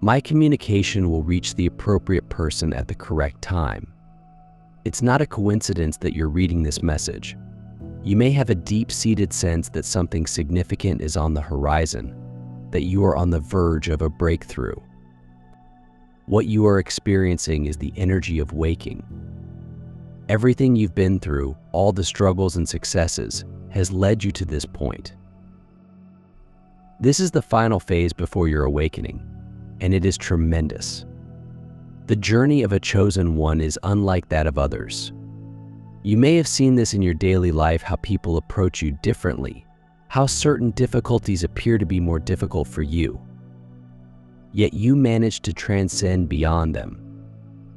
My communication will reach the appropriate person at the correct time. It's not a coincidence that you're reading this message. You may have a deep-seated sense that something significant is on the horizon, that you are on the verge of a breakthrough. What you are experiencing is the energy of waking. Everything you've been through, all the struggles and successes, has led you to this point. This is the final phase before your awakening, and it is tremendous. The journey of a chosen one is unlike that of others. You may have seen this in your daily life, how people approach you differently, how certain difficulties appear to be more difficult for you. Yet you manage to transcend beyond them.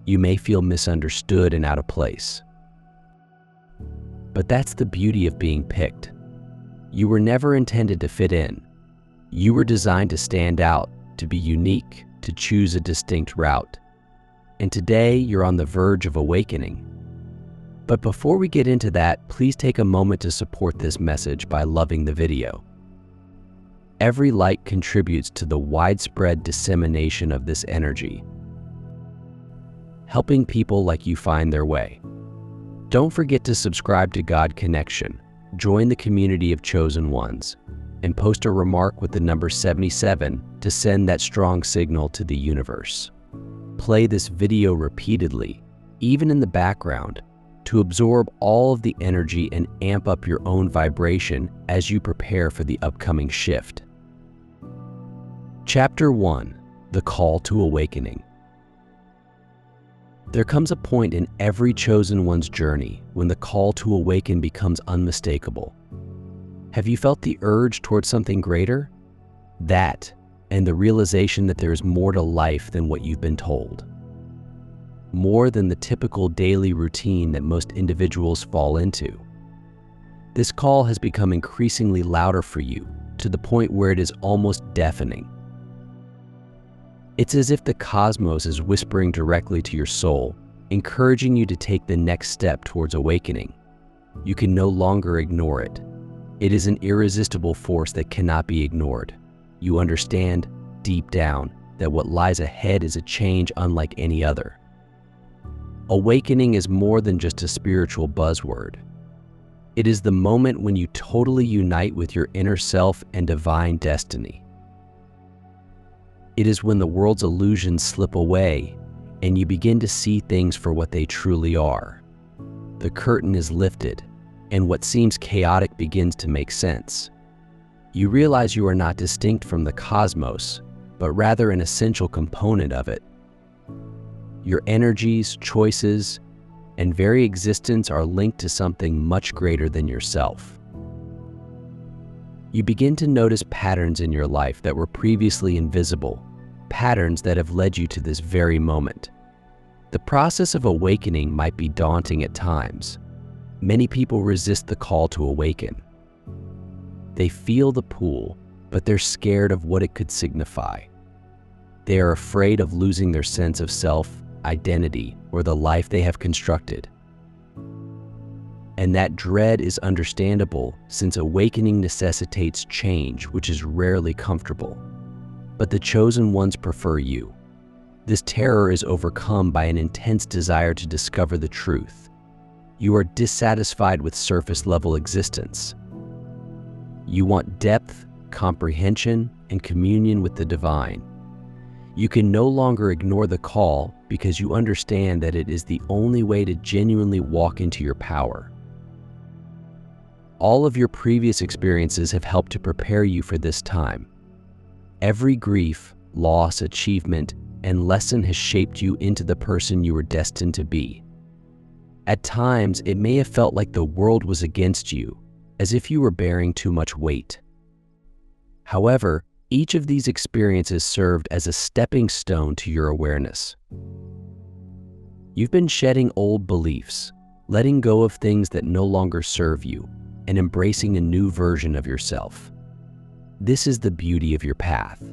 You may feel misunderstood and out of place. But that's the beauty of being picked. You were never intended to fit in. You were designed to stand out, to be unique, to choose a distinct route. And today you're on the verge of awakening. But before we get into that, please take a moment to support this message by loving the video. Every like contributes to the widespread dissemination of this energy, helping people like you find their way. Don't forget to subscribe to God Connection, join the community of chosen ones, and post a remark with the number 77 to send that strong signal to the universe. Play this video repeatedly, even in the background, to absorb all of the energy and amp up your own vibration as you prepare for the upcoming shift. Chapter 1: The Call to Awakening. There comes a point in every chosen one's journey when the call to awaken becomes unmistakable. Have you felt the urge towards something greater? That, and the realization that there is more to life than what you've been told. More than the typical daily routine that most individuals fall into. This call has become increasingly louder for you, to the point where it is almost deafening. It's as if the cosmos is whispering directly to your soul, encouraging you to take the next step towards awakening. You can no longer ignore it. It is an irresistible force that cannot be ignored. You understand, deep down, that what lies ahead is a change unlike any other. Awakening is more than just a spiritual buzzword. It is the moment when you totally unite with your inner self and divine destiny. It is when the world's illusions slip away and you begin to see things for what they truly are. The curtain is lifted, and what seems chaotic begins to make sense. You realize you are not distinct from the cosmos, but rather an essential component of it. Your energies, choices, and very existence are linked to something much greater than yourself. You begin to notice patterns in your life that were previously invisible, patterns that have led you to this very moment. The process of awakening might be daunting at times. Many people resist the call to awaken. They feel the pull, but they're scared of what it could signify. They are afraid of losing their sense of self, identity, or the life they have constructed. And that dread is understandable, since awakening necessitates change, which is rarely comfortable. But the chosen ones prefer you. This terror is overcome by an intense desire to discover the truth. You are dissatisfied with surface-level existence. You want depth, comprehension, and communion with the divine. You can no longer ignore the call because you understand that it is the only way to genuinely walk into your power. All of your previous experiences have helped to prepare you for this time. Every grief, loss, achievement, and lesson has shaped you into the person you were destined to be. At times, it may have felt like the world was against you, as if you were bearing too much weight. However, each of these experiences served as a stepping stone to your awareness. You've been shedding old beliefs, letting go of things that no longer serve you, and embracing a new version of yourself. This is the beauty of your path.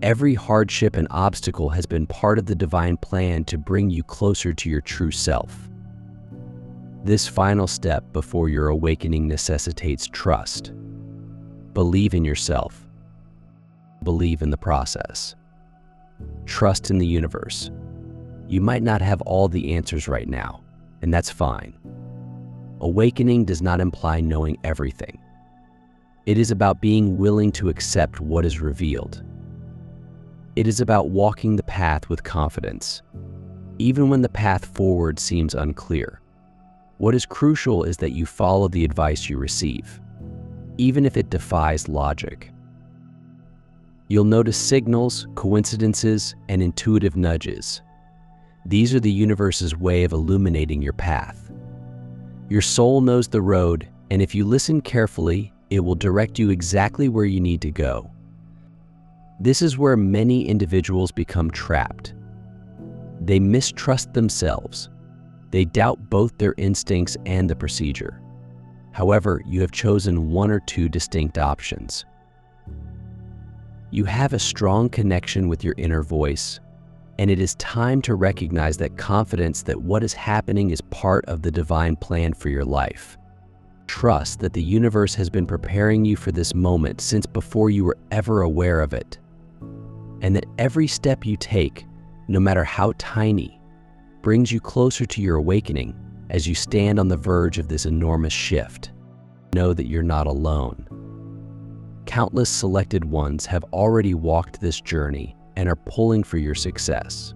Every hardship and obstacle has been part of the divine plan to bring you closer to your true self. This final step before your awakening necessitates trust. Believe in yourself. Believe in the process. Trust in the universe. You might not have all the answers right now, and that's fine. Awakening does not imply knowing everything. It is about being willing to accept what is revealed. It is about walking the path with confidence, even when the path forward seems unclear. What is crucial is that you follow the advice you receive, even if it defies logic. You'll notice signals, coincidences, and intuitive nudges. These are the universe's way of illuminating your path. Your soul knows the road, and if you listen carefully, it will direct you exactly where you need to go. This is where many individuals become trapped. They mistrust themselves. They doubt both their instincts and the procedure. However, you have chosen one or two distinct options. You have a strong connection with your inner voice, and it is time to recognize that confidence that what is happening is part of the divine plan for your life. Trust that the universe has been preparing you for this moment since before you were ever aware of it, and that every step you take, no matter how tiny, brings you closer to your awakening as you stand on the verge of this enormous shift. Know that you're not alone. Countless selected ones have already walked this journey and are pulling for your success.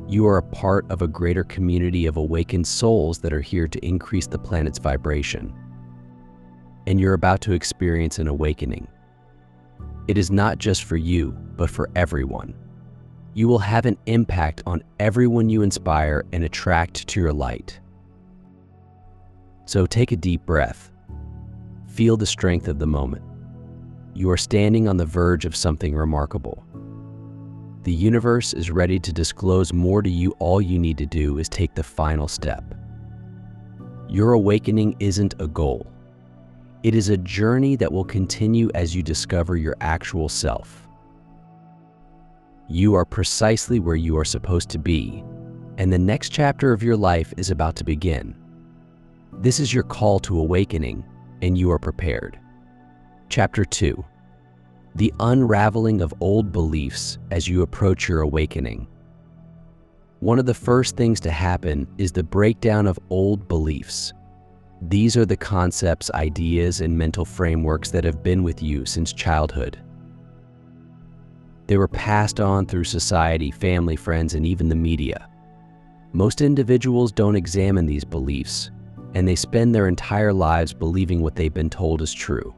You are a part of a greater community of awakened souls that are here to increase the planet's vibration. And you're about to experience an awakening. It is not just for you, but for everyone. You will have an impact on everyone you inspire and attract to your light. So take a deep breath. Feel the strength of the moment. You are standing on the verge of something remarkable. The universe is ready to disclose more to you. All you need to do is take the final step. Your awakening isn't a goal. It is a journey that will continue as you discover your actual self. You are precisely where you are supposed to be, and the next chapter of your life is about to begin. This is your call to awakening, and you are prepared. Chapter 2. The unraveling of old beliefs as you approach your awakening. One of the first things to happen is the breakdown of old beliefs. These are the concepts, ideas, and mental frameworks that have been with you since childhood. They were passed on through society, family, friends, and even the media. Most individuals don't examine these beliefs, and they spend their entire lives believing what they've been told is true.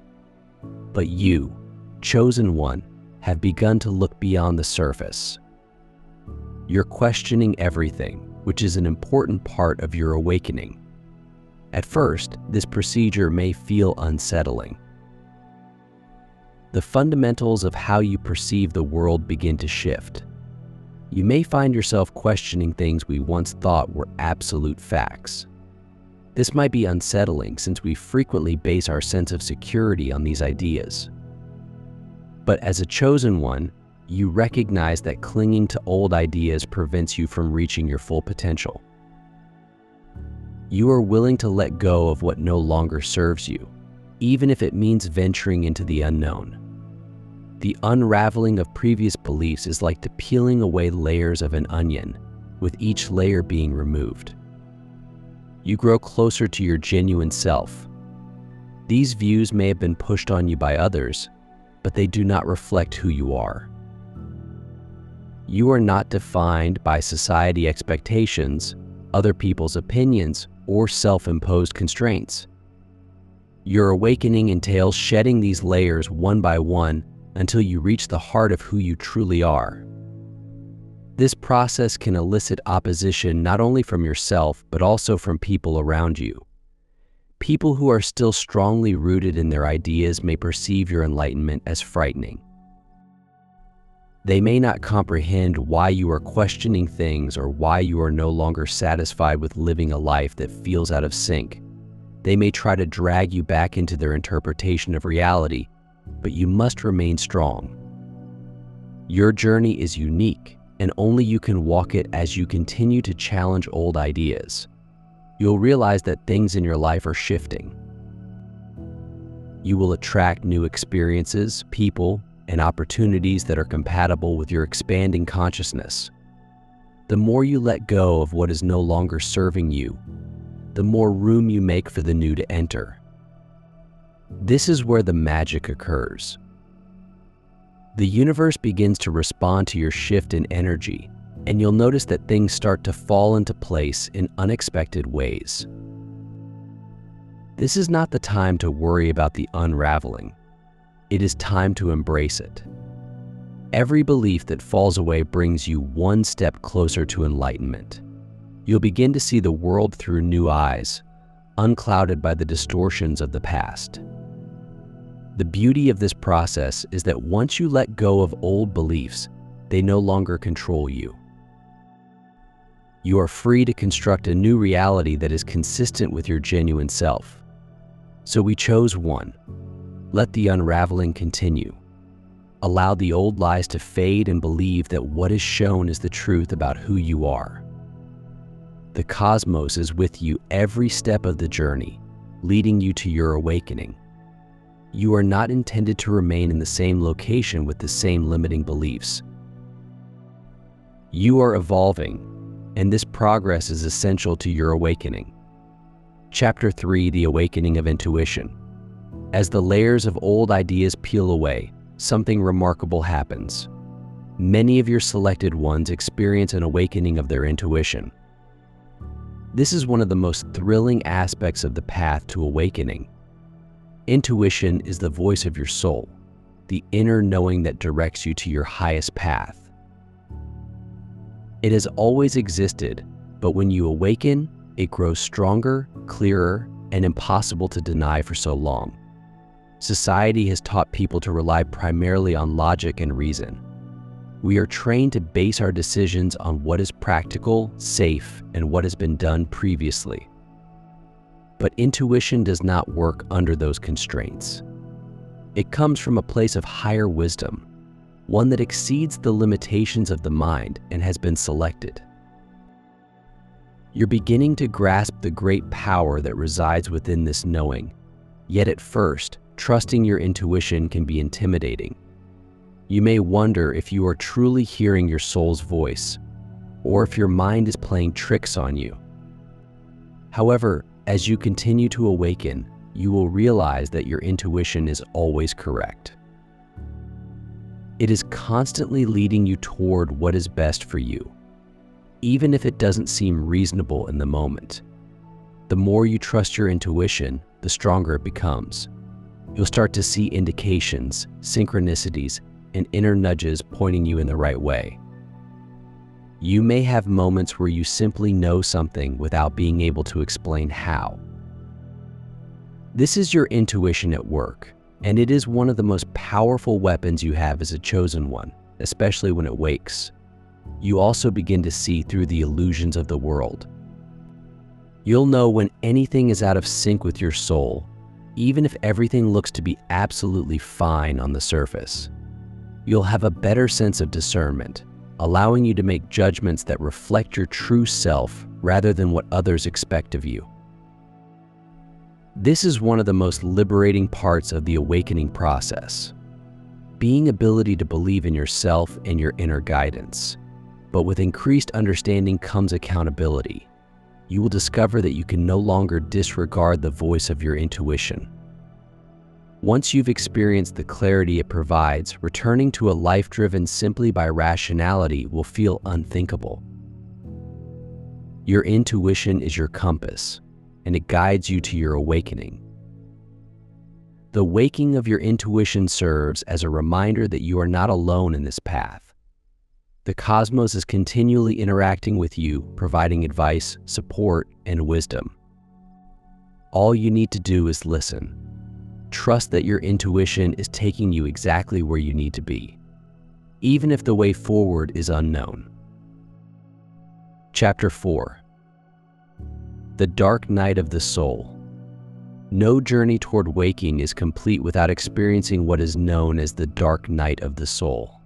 But you, chosen one, have begun to look beyond the surface. You're questioning everything, which is an important part of your awakening. At first, this procedure may feel unsettling. The fundamentals of how you perceive the world begin to shift. You may find yourself questioning things we once thought were absolute facts. This might be unsettling since we frequently base our sense of security on these ideas. But as a chosen one, you recognize that clinging to old ideas prevents you from reaching your full potential. You are willing to let go of what no longer serves you, even if it means venturing into the unknown. The unraveling of previous beliefs is like the peeling away layers of an onion, with each layer being removed. You grow closer to your genuine self. These views may have been pushed on you by others, but they do not reflect who you are. You are not defined by society expectations, other people's opinions, or self-imposed constraints. Your awakening entails shedding these layers one by one until you reach the heart of who you truly are. This process can elicit opposition not only from yourself, but also from people around you. People who are still strongly rooted in their ideas may perceive your enlightenment as frightening. They may not comprehend why you are questioning things or why you are no longer satisfied with living a life that feels out of sync. They may try to drag you back into their interpretation of reality, but you must remain strong. Your journey is unique, and only you can walk it as you continue to challenge old ideas. You'll realize that things in your life are shifting. You will attract new experiences, people, and opportunities that are compatible with your expanding consciousness. The more you let go of what is no longer serving you, the more room you make for the new to enter. This is where the magic occurs. The universe begins to respond to your shift in energy, and you'll notice that things start to fall into place in unexpected ways. This is not the time to worry about the unraveling. It is time to embrace it. Every belief that falls away brings you one step closer to enlightenment. You'll begin to see the world through new eyes, unclouded by the distortions of the past. The beauty of this process is that once you let go of old beliefs, they no longer control you. You are free to construct a new reality that is consistent with your genuine self. So we chose one. Let the unraveling continue. Allow the old lies to fade and believe that what is shown is the truth about who you are. The cosmos is with you every step of the journey, leading you to your awakening. You are not intended to remain in the same location with the same limiting beliefs. You are evolving, and this progress is essential to your awakening. Chapter 3: The Awakening of Intuition. As the layers of old ideas peel away, something remarkable happens. Many of your selected ones experience an awakening of their intuition. This is one of the most thrilling aspects of the path to awakening. Intuition is the voice of your soul, the inner knowing that directs you to your highest path. It has always existed, but when you awaken, it grows stronger, clearer, and impossible to deny for so long. Society has taught people to rely primarily on logic and reason. We are trained to base our decisions on what is practical, safe, and what has been done previously. But intuition does not work under those constraints. It comes from a place of higher wisdom, one that exceeds the limitations of the mind and has been selected. You're beginning to grasp the great power that resides within this knowing, yet at first, trusting your intuition can be intimidating. You may wonder if you are truly hearing your soul's voice, or if your mind is playing tricks on you. However, as you continue to awaken, you will realize that your intuition is always correct. It is constantly leading you toward what is best for you, even if it doesn't seem reasonable in the moment. The more you trust your intuition, the stronger it becomes. You'll start to see indications, synchronicities, and inner nudges pointing you in the right way. You may have moments where you simply know something without being able to explain how. This is your intuition at work, and it is one of the most powerful weapons you have as a chosen one, especially when it wakes. You also begin to see through the illusions of the world. You'll know when anything is out of sync with your soul, even if everything looks to be absolutely fine on the surface. You'll have a better sense of discernment, allowing you to make judgments that reflect your true self rather than what others expect of you. This is one of the most liberating parts of the awakening process. Being ability to believe in yourself and your inner guidance. But with increased understanding comes accountability. You will discover that you can no longer disregard the voice of your intuition. Once you've experienced the clarity it provides, returning to a life driven simply by rationality will feel unthinkable. Your intuition is your compass, and it guides you to your awakening. The waking of your intuition serves as a reminder that you are not alone in this path. The cosmos is continually interacting with you, providing advice, support, and wisdom. All you need to do is listen. Trust that your intuition is taking you exactly where you need to be, even if the way forward is unknown. Chapter 4: The Dark Night of the Soul. No journey toward waking is complete without experiencing what is known as the dark night of the soul.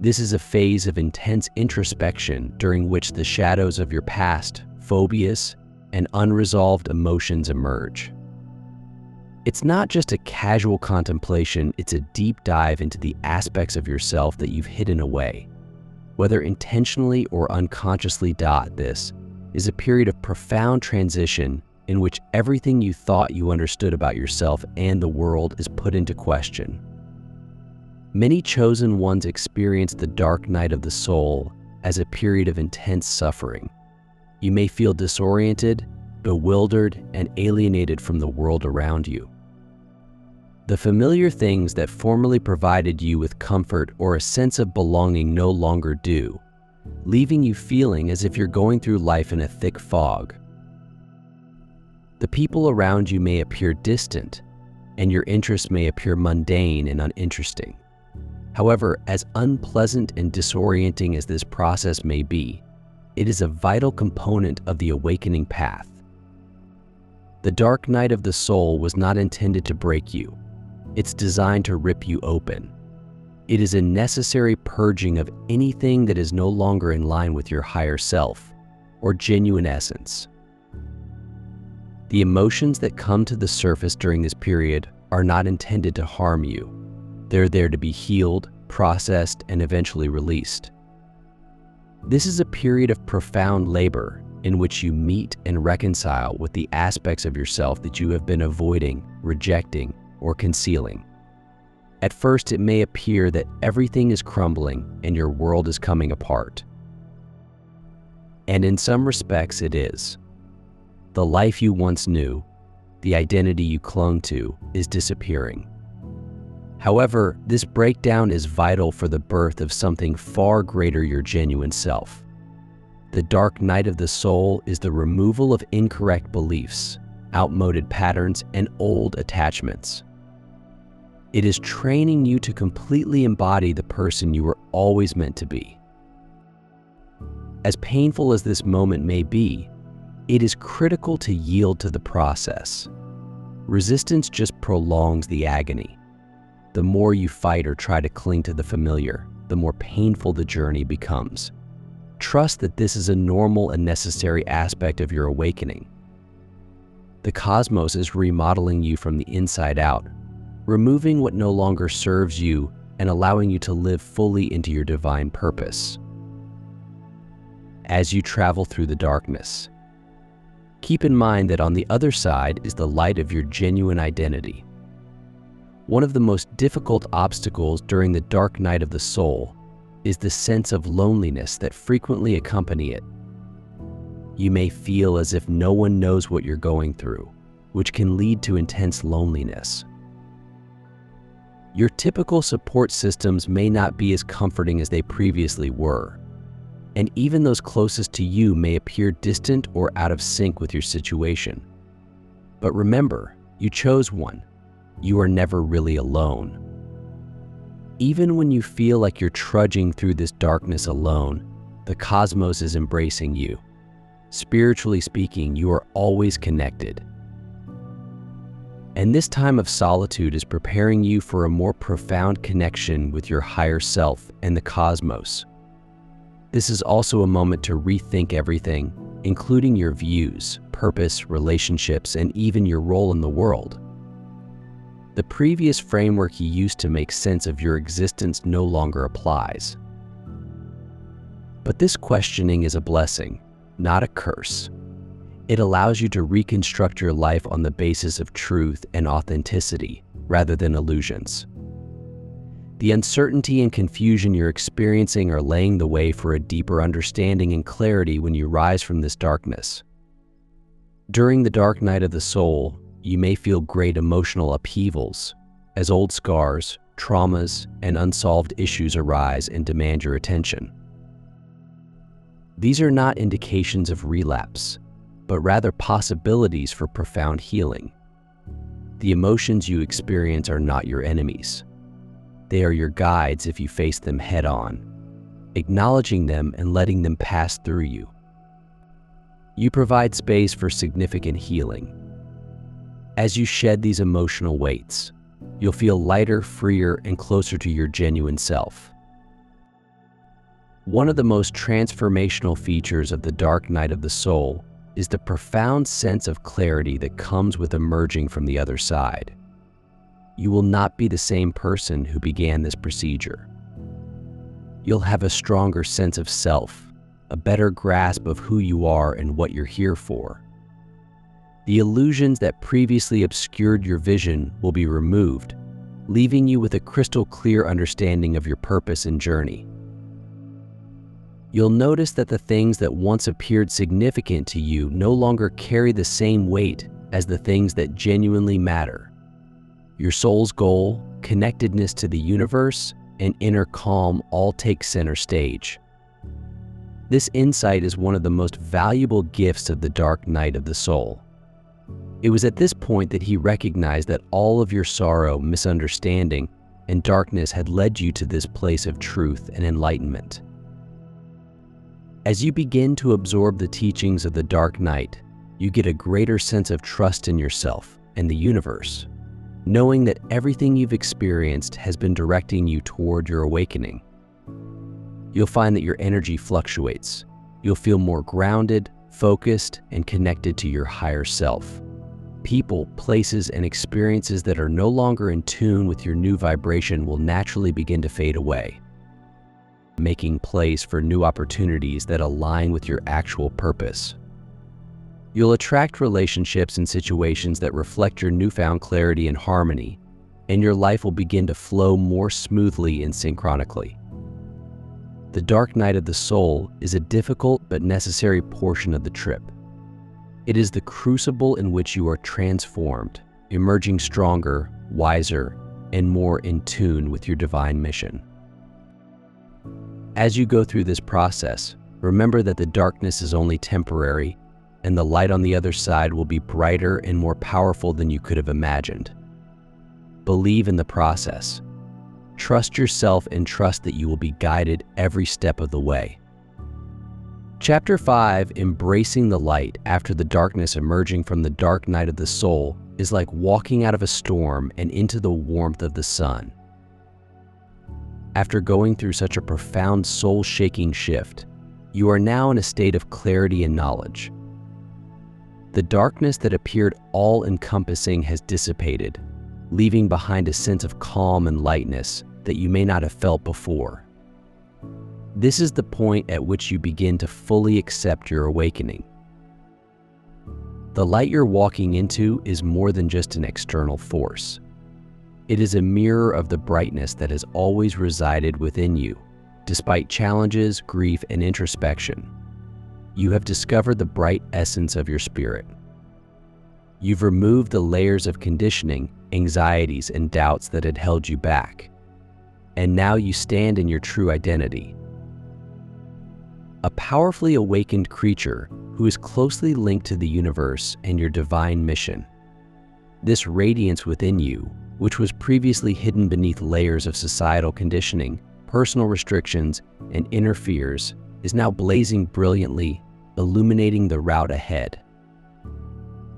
This is a phase of intense introspection during which the shadows of your past, phobias, and unresolved emotions emerge. It's not just a casual contemplation, it's a deep dive into the aspects of yourself that you've hidden away. Whether intentionally or unconsciously, this is a period of profound transition in which everything you thought you understood about yourself and the world is put into question. Many chosen ones experience the dark night of the soul as a period of intense suffering. You may feel disoriented, bewildered, and alienated from the world around you. The familiar things that formerly provided you with comfort or a sense of belonging no longer do, leaving you feeling as if you're going through life in a thick fog. The people around you may appear distant, and your interests may appear mundane and uninteresting. However, as unpleasant and disorienting as this process may be, it is a vital component of the awakening path. The dark night of the soul was not intended to break you. It's designed to rip you open. It is a necessary purging of anything that is no longer in line with your higher self or genuine essence. The emotions that come to the surface during this period are not intended to harm you. They're there to be healed, processed, and eventually released. This is a period of profound labor in which you meet and reconcile with the aspects of yourself that you have been avoiding, rejecting, or concealing. At first, it may appear that everything is crumbling and your world is coming apart. And in some respects, it is. The life you once knew, the identity you clung to, is disappearing. However, this breakdown is vital for the birth of something far greater, your genuine self. The dark night of the soul is the removal of incorrect beliefs, outmoded patterns, and old attachments. It is training you to completely embody the person you were always meant to be. As painful as this moment may be, it is critical to yield to the process. Resistance just prolongs the agony. The more you fight or try to cling to the familiar, the more painful the journey becomes. Trust that this is a normal and necessary aspect of your awakening. The cosmos is remodeling you from the inside out, removing what no longer serves you and allowing you to live fully into your divine purpose. As you travel through the darkness, keep in mind that on the other side is the light of your genuine identity. One of the most difficult obstacles during the dark night of the soul is the sense of loneliness that frequently accompany it. You may feel as if no one knows what you're going through, which can lead to intense loneliness. Your typical support systems may not be as comforting as they previously were, and even those closest to you may appear distant or out of sync with your situation. But remember, you chose one. You are never really alone. Even when you feel like you're trudging through this darkness alone, the cosmos is embracing you. Spiritually speaking, you are always connected. And this time of solitude is preparing you for a more profound connection with your higher self and the cosmos. This is also a moment to rethink everything, including your views, purpose, relationships, and even your role in the world. The previous framework you used to make sense of your existence no longer applies. But this questioning is a blessing, not a curse. It allows you to reconstruct your life on the basis of truth and authenticity rather than illusions. The uncertainty and confusion you're experiencing are laying the way for a deeper understanding and clarity when you rise from this darkness. During the dark night of the soul, you may feel great emotional upheavals as old scars, traumas, and unsolved issues arise and demand your attention. These are not indications of relapse, but rather possibilities for profound healing. The emotions you experience are not your enemies. They are your guides if you face them head-on, acknowledging them and letting them pass through you. You provide space for significant healing. As you shed these emotional weights, you'll feel lighter, freer, and closer to your genuine self. One of the most transformational features of the dark night of the soul is the profound sense of clarity that comes with emerging from the other side. You will not be the same person who began this procedure. You'll have a stronger sense of self, a better grasp of who you are and what you're here for. The illusions that previously obscured your vision will be removed, leaving you with a crystal clear understanding of your purpose and journey. You'll notice that the things that once appeared significant to you no longer carry the same weight as the things that genuinely matter. Your soul's goal, connectedness to the universe, and inner calm all take center stage. This insight is one of the most valuable gifts of the dark night of the soul. It was at this point that he recognized that all of your sorrow, misunderstanding, and darkness had led you to this place of truth and enlightenment. As you begin to absorb the teachings of the dark night, you get a greater sense of trust in yourself and the universe, knowing that everything you've experienced has been directing you toward your awakening. You'll find that your energy fluctuates. You'll feel more grounded, focused, and connected to your higher self. People, places, and experiences that are no longer in tune with your new vibration will naturally begin to fade away, making place for new opportunities that align with your actual purpose. You'll attract relationships and situations that reflect your newfound clarity and harmony, and your life will begin to flow more smoothly and synchronically. The dark night of the soul is a difficult but necessary portion of the trip. It is the crucible in which you are transformed, emerging stronger, wiser, and more in tune with your divine mission. As you go through this process, remember that the darkness is only temporary, and the light on the other side will be brighter and more powerful than you could have imagined. Believe in the process. Trust yourself and trust that you will be guided every step of the way. Chapter 5, Embracing the Light After the Darkness Emerging from the Dark Night of the Soul, is like walking out of a storm and into the warmth of the sun. After going through such a profound soul-shaking shift, you are now in a state of clarity and knowledge. The darkness that appeared all-encompassing has dissipated, leaving behind a sense of calm and lightness that you may not have felt before. This is the point at which you begin to fully accept your awakening. The light you're walking into is more than just an external force. It is a mirror of the brightness that has always resided within you, despite challenges, grief, and introspection. You have discovered the bright essence of your spirit. You've removed the layers of conditioning, anxieties, and doubts that had held you back. And now you stand in your true identity. A powerfully awakened creature who is closely linked to the universe and your divine mission. This radiance within you, which was previously hidden beneath layers of societal conditioning, personal restrictions, and inner fears, is now blazing brilliantly, illuminating the route ahead.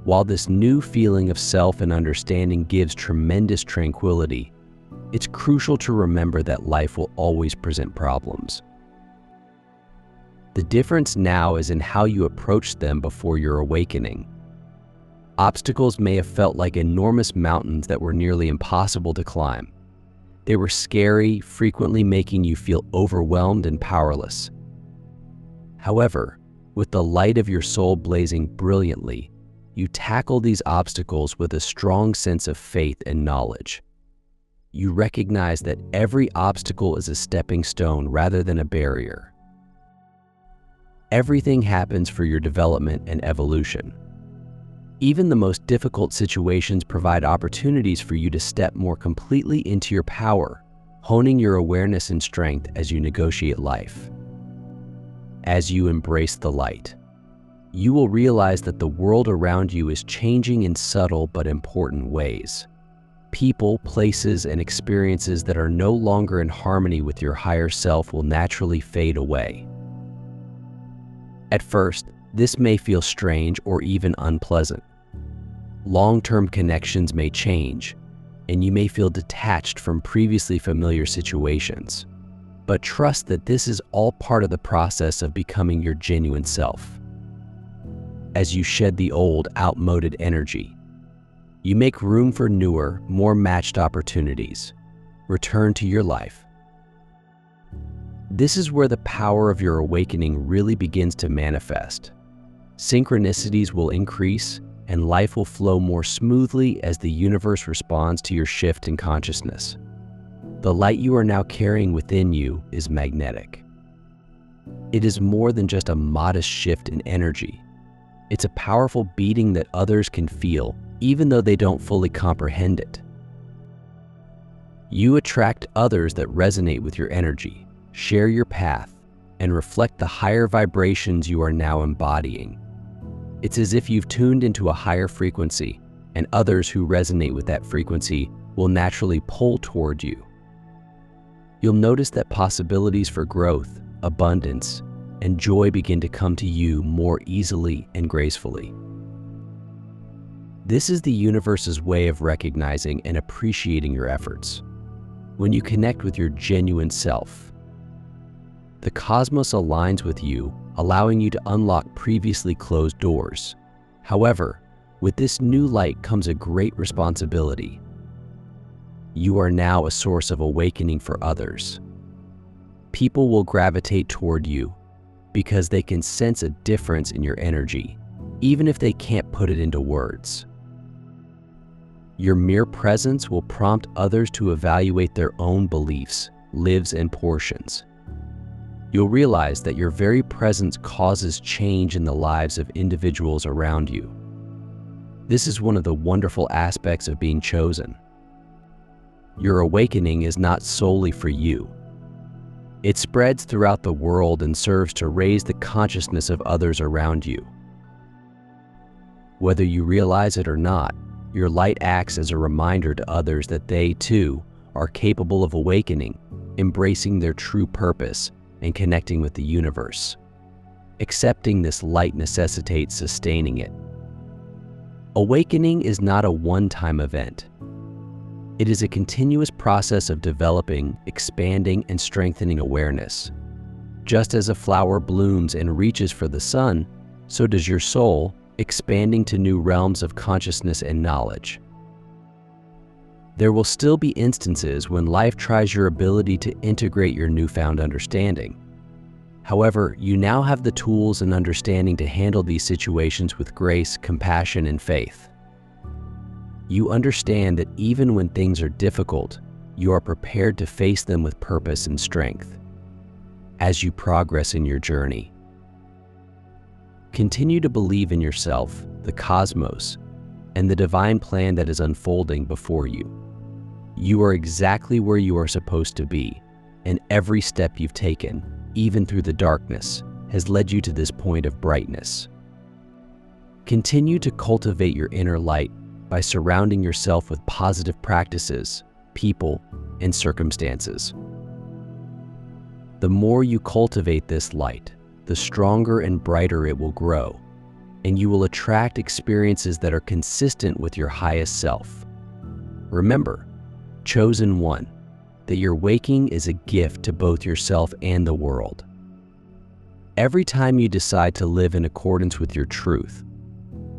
While this new feeling of self and understanding gives tremendous tranquility, it's crucial to remember that life will always present problems. The difference now is in how you approach them before your awakening. Obstacles may have felt like enormous mountains that were nearly impossible to climb. They were scary, frequently making you feel overwhelmed and powerless. However, with the light of your soul blazing brilliantly, you tackle these obstacles with a strong sense of faith and knowledge. You recognize that every obstacle is a stepping stone rather than a barrier. Everything happens for your development and evolution. Even the most difficult situations provide opportunities for you to step more completely into your power, honing your awareness and strength as you negotiate life. As you embrace the light, you will realize that the world around you is changing in subtle but important ways. People, places, and experiences that are no longer in harmony with your higher self will naturally fade away. At first, this may feel strange or even unpleasant. Long-term connections may change, and you may feel detached from previously familiar situations. But trust that this is all part of the process of becoming your genuine self. as you shed the old, outmoded energy. You make room for newer, more matched opportunities. Return to your life. This is where the power of your awakening really begins to manifest. Synchronicities will increase, and life will flow more smoothly as the universe responds to your shift in consciousness. The light you are now carrying within you is magnetic. It is more than just a modest shift in energy. It's a powerful beating that others can feel, even though they don't fully comprehend it. You attract others that resonate with your energy, share your path, and reflect the higher vibrations you are now embodying. It's as if you've tuned into a higher frequency, and others who resonate with that frequency will naturally pull toward you. You'll notice that possibilities for growth, abundance, and joy begin to come to you more easily and gracefully. This is the universe's way of recognizing and appreciating your efforts. When you connect with your genuine self, the cosmos aligns with you, allowing you to unlock previously closed doors. However, with this new light comes a great responsibility. You are now a source of awakening for others. People will gravitate toward you because they can sense a difference in your energy, even if they can't put it into words. Your mere presence will prompt others to evaluate their own beliefs, lives, and portions. You'll realize that your very presence causes change in the lives of individuals around you. This is one of the wonderful aspects of being chosen. Your awakening is not solely for you. It spreads throughout the world and serves to raise the consciousness of others around you. Whether you realize it or not, your light acts as a reminder to others that they, too, are capable of awakening, embracing their true purpose, and connecting with the universe. Accepting this light necessitates sustaining it. Awakening is not a one-time event. It is a continuous process of developing, expanding, and strengthening awareness. Just as a flower blooms and reaches for the sun, so does your soul, expanding to new realms of consciousness and knowledge. There will still be instances when life tries your ability to integrate your newfound understanding. However, you now have the tools and understanding to handle these situations with grace, compassion, and faith. You understand that even when things are difficult, you are prepared to face them with purpose and strength. As you progress in your journey, continue to believe in yourself, the cosmos, and the divine plan that is unfolding before you. You are exactly where you are supposed to be, and every step you've taken, even through the darkness, has led you to this point of brightness. Continue to cultivate your inner light by surrounding yourself with positive practices, people, and circumstances. The more you cultivate this light, the stronger and brighter it will grow, and you will attract experiences that are consistent with your highest self. Remember, chosen one, that your waking is a gift to both yourself and the world. Every time you decide to live in accordance with your truth,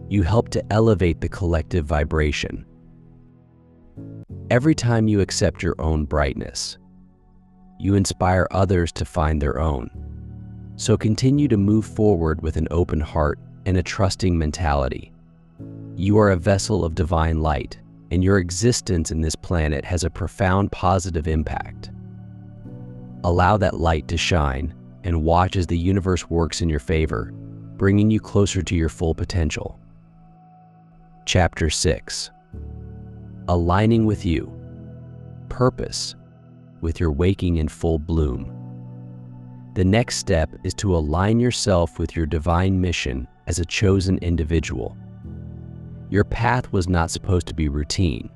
you help to elevate the collective vibration. Every time you accept your own brightness, you inspire others to find their own. So continue to move forward with an open heart and a trusting mentality. You are a vessel of divine light, and your existence in this planet has a profound positive impact. Allow that light to shine and watch as the universe works in your favor, bringing you closer to your full potential. Chapter 6. Aligning with you. Purpose. With your waking in full bloom. The next step is to align yourself with your divine mission as a chosen individual. Your path was not supposed to be routine.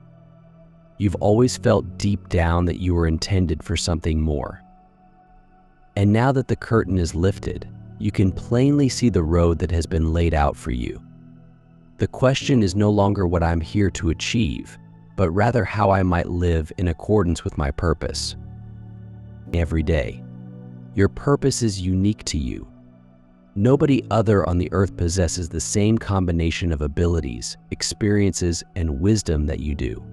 You've always felt deep down that you were intended for something more. And now that the curtain is lifted, you can plainly see the road that has been laid out for you. The question is no longer what I'm here to achieve, but rather how I might live in accordance with my purpose. Every day, your purpose is unique to you. Nobody other on the earth possesses the same combination of abilities, experiences, and wisdom that you do.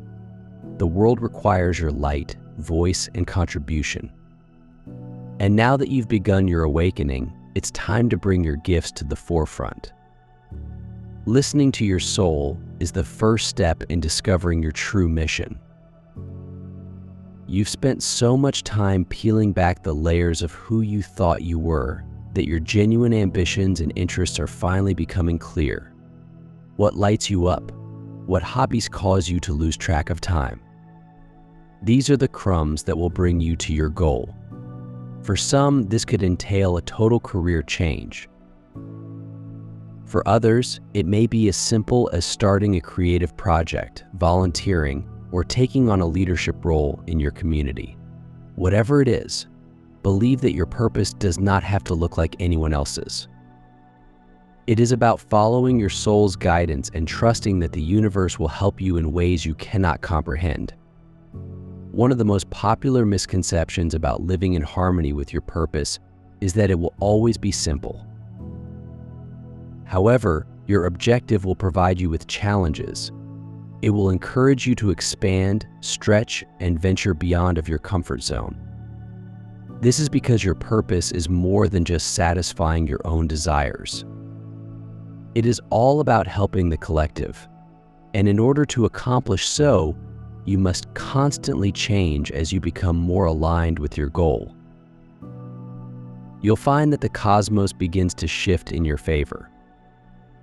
The world requires your light, voice, and contribution. And now that you've begun your awakening, it's time to bring your gifts to the forefront. Listening to your soul is the first step in discovering your true mission. You've spent so much time peeling back the layers of who you thought you were that your genuine ambitions and interests are finally becoming clear. What lights you up? What hobbies cause you to lose track of time? These are the crumbs that will bring you to your goal. For some, this could entail a total career change. For others, it may be as simple as starting a creative project, volunteering, or taking on a leadership role in your community. Whatever it is, believe that your purpose does not have to look like anyone else's. It is about following your soul's guidance and trusting that the universe will help you in ways you cannot comprehend. One of the most popular misconceptions about living in harmony with your purpose is that it will always be simple. However, your objective will provide you with challenges. It will encourage you to expand, stretch, and venture beyond of your comfort zone. This is because your purpose is more than just satisfying your own desires. It is all about helping the collective, and in order to accomplish so, you must constantly change as you become more aligned with your goal. You'll find that the cosmos begins to shift in your favor.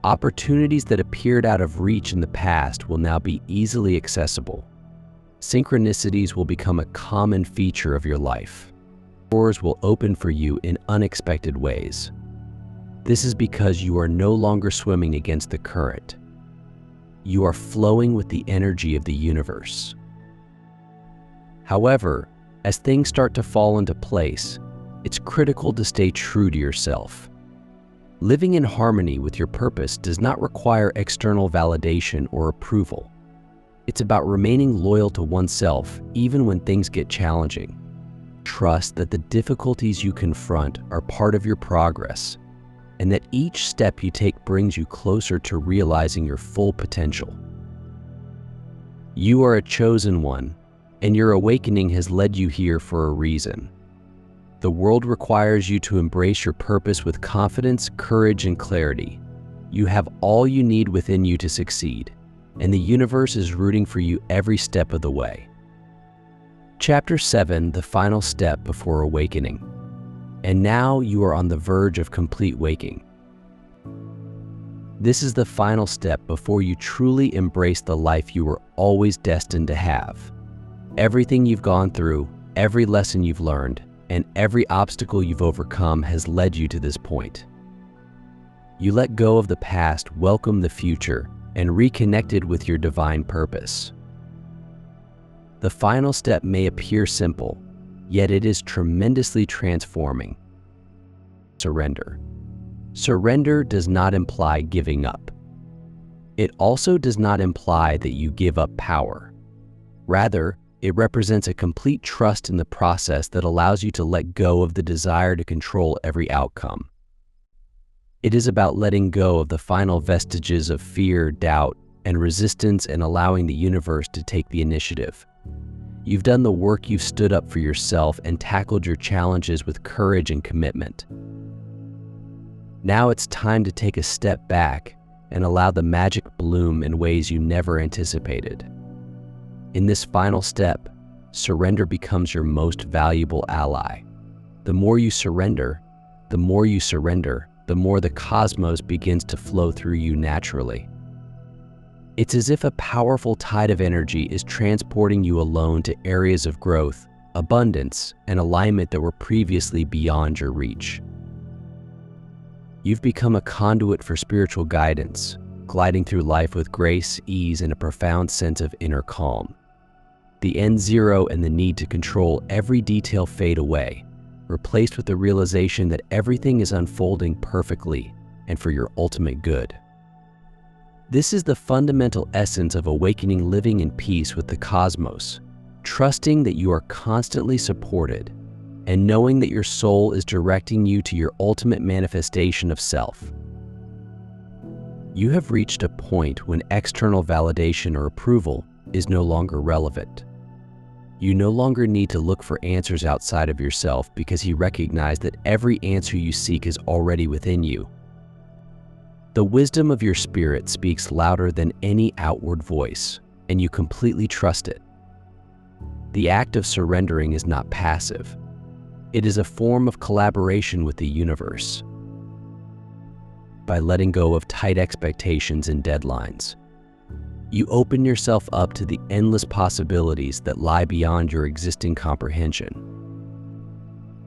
Opportunities that appeared out of reach in the past will now be easily accessible. Synchronicities will become a common feature of your life. Doors will open for you in unexpected ways. This is because you are no longer swimming against the current. You are flowing with the energy of the universe. However, as things start to fall into place, it's critical to stay true to yourself. Living in harmony with your purpose does not require external validation or approval. It's about remaining loyal to oneself even when things get challenging. Trust that the difficulties you confront are part of your progress, and that each step you take brings you closer to realizing your full potential. You are a chosen one, and your awakening has led you here for a reason. The world requires you to embrace your purpose with confidence, courage, and clarity. You have all you need within you to succeed, and the universe is rooting for you every step of the way. Chapter 7, the final step before awakening. And now you are on the verge of complete waking. This is the final step before you truly embrace the life you were always destined to have. Everything you've gone through, every lesson you've learned, and every obstacle you've overcome has led you to this point. You let go of the past, welcomed the future, and reconnected with your divine purpose. The final step may appear simple, yet it is tremendously transforming. Surrender. Surrender does not imply giving up. It also does not imply that you give up power. Rather, it represents a complete trust in the process that allows you to let go of the desire to control every outcome. It is about letting go of the final vestiges of fear, doubt, and resistance and allowing the universe to take the initiative. You've done the work, you've stood up for yourself and tackled your challenges with courage and commitment. Now it's time to take a step back and allow the magic bloom in ways you never anticipated. In this final step, surrender becomes your most valuable ally. The more you surrender, the more the cosmos begins to flow through you naturally. It's as if a powerful tide of energy is transporting you alone to areas of growth, abundance, and alignment that were previously beyond your reach. You've become a conduit for spiritual guidance, gliding through life with grace, ease, and a profound sense of inner calm. The end zero and the need to control every detail fade away, replaced with the realization that everything is unfolding perfectly and for your ultimate good. This is the fundamental essence of awakening, living in peace with the cosmos, trusting that you are constantly supported, and knowing that your soul is directing you to your ultimate manifestation of self. You have reached a point when external validation or approval is no longer relevant. You no longer need to look for answers outside of yourself because you recognize that every answer you seek is already within you. The wisdom of your spirit speaks louder than any outward voice, and you completely trust it. The act of surrendering is not passive. It is a form of collaboration with the universe. By letting go of tight expectations and deadlines, you open yourself up to the endless possibilities that lie beyond your existing comprehension.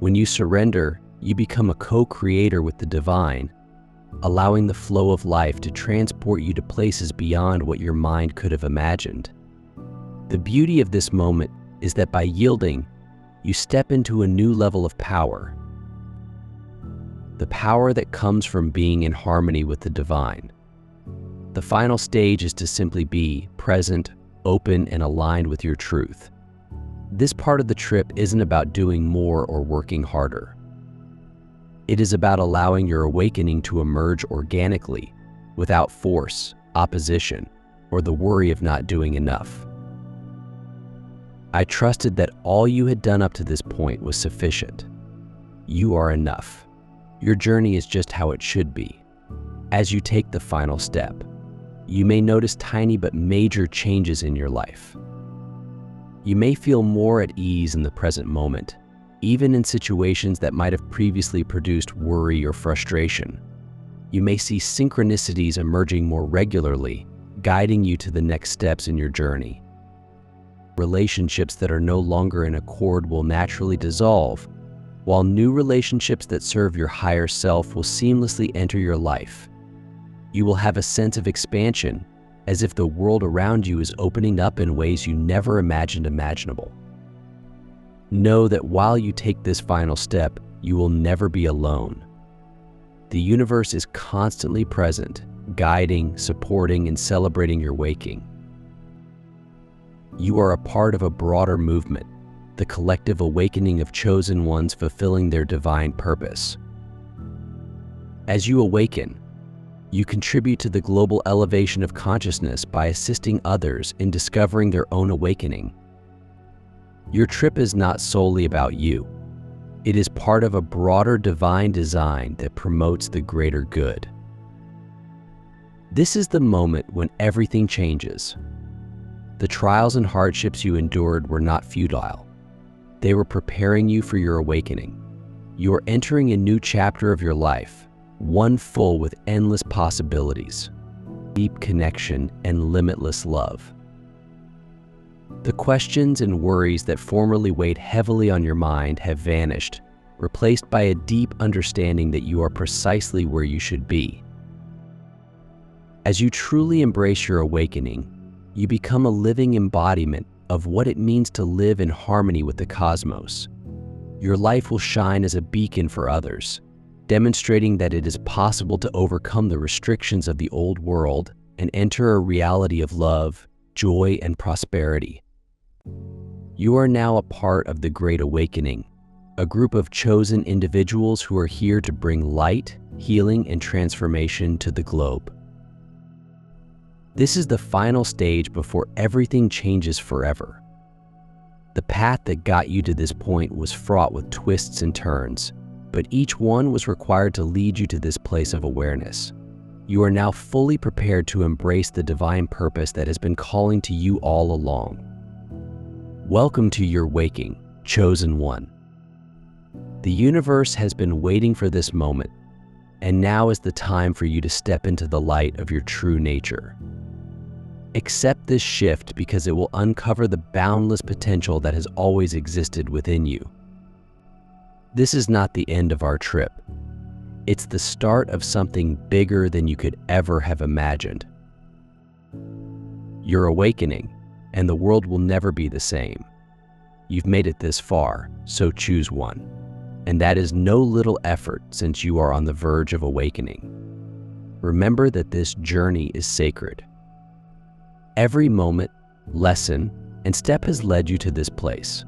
When you surrender, you become a co-creator with the divine, allowing the flow of life to transport you to places beyond what your mind could have imagined. The beauty of this moment is that by yielding, you step into a new level of power. The power that comes from being in harmony with the divine. The final stage is to simply be present, open, and aligned with your truth. This part of the trip isn't about doing more or working harder. It is about allowing your awakening to emerge organically, without force, opposition, or the worry of not doing enough. I trusted that all you had done up to this point was sufficient. You are enough. Your journey is just how it should be. As you take the final step, you may notice tiny but major changes in your life. You may feel more at ease in the present moment, even in situations that might have previously produced worry or frustration. You may see synchronicities emerging more regularly, guiding you to the next steps in your journey. Relationships that are no longer in accord will naturally dissolve, while new relationships that serve your higher self will seamlessly enter your life. You will have a sense of expansion, as if the world around you is opening up in ways you never imagined imaginable. Know that while you take this final step, you will never be alone. The universe is constantly present, guiding, supporting, and celebrating your waking. You are a part of a broader movement, the collective awakening of chosen ones fulfilling their divine purpose. As you awaken, you contribute to the global elevation of consciousness by assisting others in discovering their own awakening. Your trip is not solely about you. It is part of a broader divine design that promotes the greater good. This is the moment when everything changes. The trials and hardships you endured were not futile. They were preparing you for your awakening. You are entering a new chapter of your life, one full with endless possibilities, deep connection, and limitless love. The questions and worries that formerly weighed heavily on your mind have vanished, replaced by a deep understanding that you are precisely where you should be. As you truly embrace your awakening, you become a living embodiment of what it means to live in harmony with the cosmos. Your life will shine as a beacon for others, demonstrating that it is possible to overcome the restrictions of the old world and enter a reality of love, joy, and prosperity. You are now a part of the Great Awakening, a group of chosen individuals who are here to bring light, healing, and transformation to the globe. This is the final stage before everything changes forever. The path that got you to this point was fraught with twists and turns, but each one was required to lead you to this place of awareness. You are now fully prepared to embrace the divine purpose that has been calling to you all along. Welcome to your waking, chosen one. The universe has been waiting for this moment, and now is the time for you to step into the light of your true nature. Accept this shift because it will uncover the boundless potential that has always existed within you. This is not the end of our trip. It's the start of something bigger than you could ever have imagined. You're awakening, and the world will never be the same. You've made it this far, so choose one. And that is no little effort since you are on the verge of awakening. Remember that this journey is sacred. Every moment, lesson, and step has led you to this place.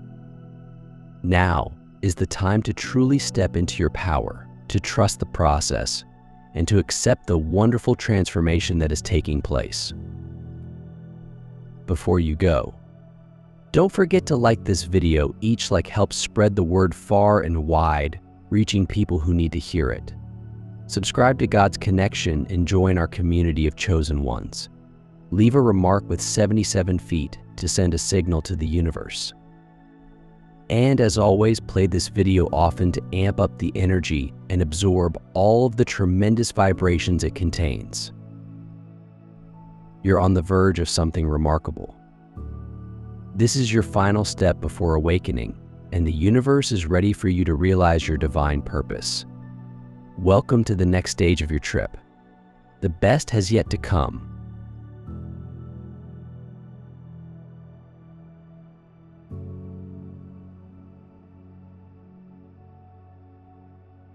Now is the time to truly step into your power, to trust the process, and to accept the wonderful transformation that is taking place. Before you go, don't forget to like this video. Each like helps spread the word far and wide, reaching people who need to hear it. Subscribe to God's Connection and join our community of chosen ones. Leave a remark with 77 feet to send a signal to the universe. And as always, play this video often to amp up the energy and absorb all of the tremendous vibrations it contains. You're on the verge of something remarkable. This is your final step before awakening, and the universe is ready for you to realize your divine purpose. Welcome to the next stage of your trip. The best has yet to come,